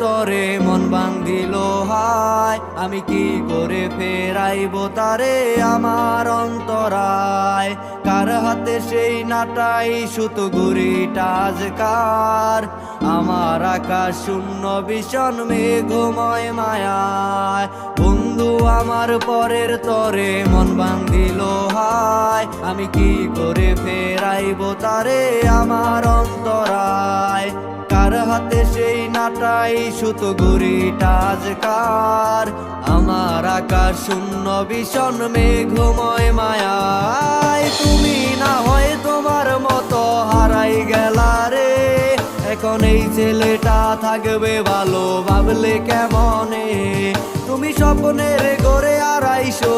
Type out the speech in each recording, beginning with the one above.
তরে মন বান্ধিল হায়, আমি কি করে ফেরাইব তারে আমার অন্তরায়। কার হাতে সেই নাটাই সুতো ঘুড়িটা আজকার, আমার আকাশ শূন্য ভীষণ মেঘময় মায়ায়। বন্ধু আমার পরের তরে মন বান্ধিল হায়, আমি কি করে ফেরাইব তারে আমার অন্তরায়। কার হাতে সেই নাটাই সুতো ঘুড়িটা আজকার, আমার আকাশ শূন্য ভীষণ মেঘময় মায়ায়। তুমি না হয় তোমার মতো হারাই গেলা রে, এখন এই ছেলেটা থাকবে ভালো ভাবলে কেমনে। তুমি স্বপ্নের ঘরে আড়াইশো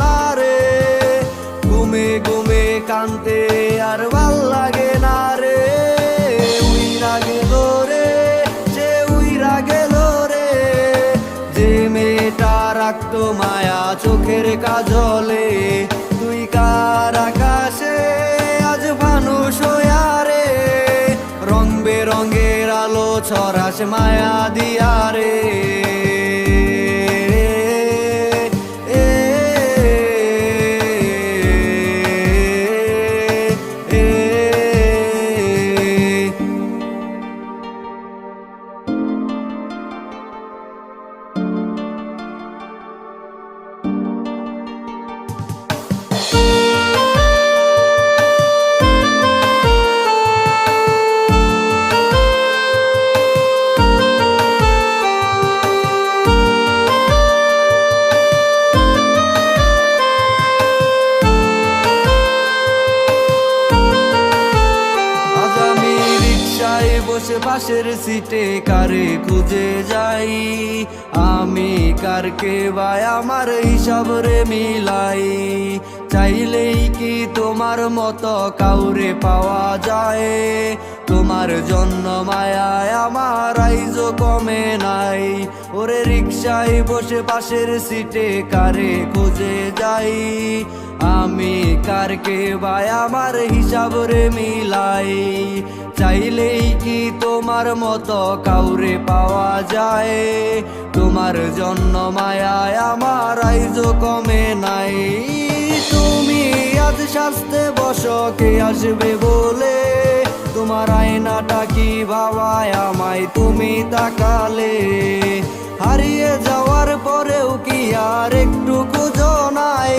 না রে, ঘুমে ঘুমে কানতে আর ভাল লাগে না রে। উইরা গেল রে, যে উইরা গেল রে, যে মেয়েটা রাখতো মায়া চোখের কাজলে। তুই কার আকাশে আজ মানুষ হইয়া রে, রং বেরঙের আলো ছড়াস মায়া দিয়া রে। বসে পাশের সিটে কারে খুঁজে যাই, আমি কারকে ভাই আমার হিসাব রে মিলাই। চাইলেই কি তোমার মতো কাউরে পাওয়া যায়, তোমার জন্য মায়ায় আমার আইজো কমে নাই। ওরে রিক্সায় বসে পাশের সিটে কারে খুঁজে যাই, আমি কারকে ভাই আমার হিসাব রে মিলাই। চাইলেই কি তোমার মতো কাউরে পাওয়া যায়, তোমার জন্য মায়ায় আমার আইজো কমে নাই। তুমি আজ শাস্তে বসো কে আসবে বলে, তোমার আয়নাটা কি ভাবায় আমায় তুমি তাকালে। হারিয়ে যাওয়ার পরেও কি আর একটু খুঁজো নাই,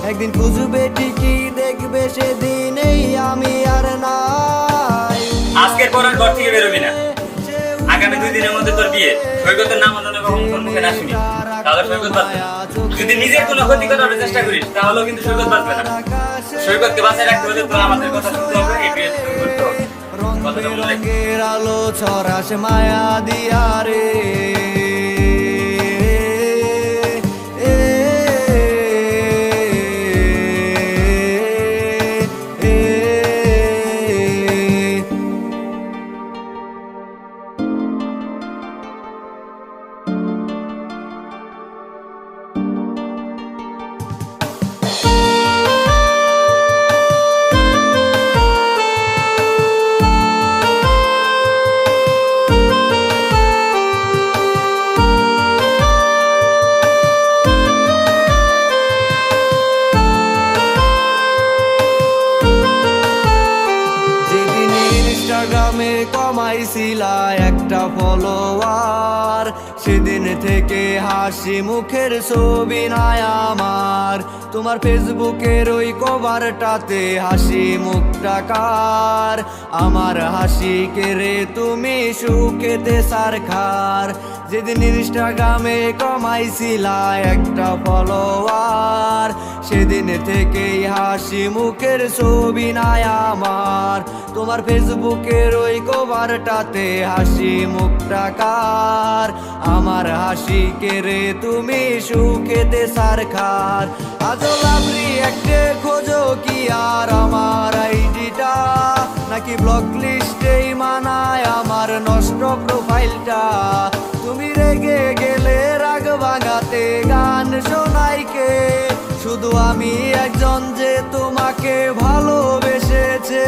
একদিন খুঁজবে ঠিকই দেখবে সেদিনেই আমি আর নাই। আজকের পর আর ঘর থেকে বেরোবি না, আগামী 2 দিনের মধ্যে তোর বিয়ে। সৈকতের নাম অন্য কখনো তোর মুখে না শুনি, তাহলে সৈকত বাঁচবে না। যদি নিজের কোনো ক্ষতি করার চেষ্টা করিস তাহলেও কিন্তু সৈকত বাঁচবে না। সৈকতকে বাঁচায় রাখতে হলে তোর আমাদের কথা শুনতে হবে, এই বিয়ে করতে হবে। কথাটা মনে রাখিস। আলো ছড়াস মায়া দিয়া রে। ইনস্টাগ্রামে কমাইছিলা একটা ফলোয়ার, সেদিন থেকে হাসি মুখের ছবি নাই আমার। তোমার ফেসবুকের ওই কভারটাতে হাসি মুখটা কার, আমার হাসি কেড়ে তুমি সুখেতে সারখার। যেদিন ইনস্টাগ্রামে কমাইছিলা একটা ফলোয়ার, সেদিন থেকেই হাসি মুখের ছবি নাই আমার। তোমার ফেসবুকের ওই কভারটাতে হাসি মুখটা কার, আমার হাসি কেড়ে তুমি সুখেতে সারখার। আজও লাভরি একটা খোঁজো কি আর আমার আইডিটা, নাকি ব্লক লিস্টেই মানায় আমার নষ্ট প্রোফাইলটা। তুমি রেগে গেলে রাগ ভাঙাতে গান শোনাই কে, শুধু আমি একজন যে তোমাকে ভালোবেসেছে।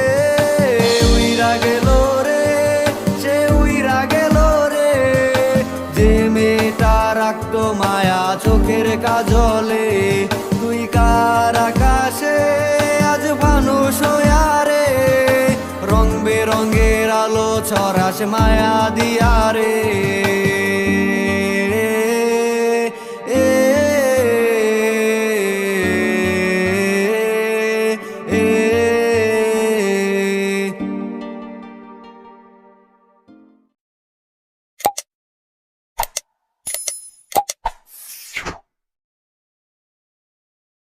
উইরা গেল রে, সে উইরা গেল রে, মায়া জলে তুই কার আকাশে আজ মানুষ হইয়া রে রং বেরঙের আলো ছড়াস মায়া দিয়া রে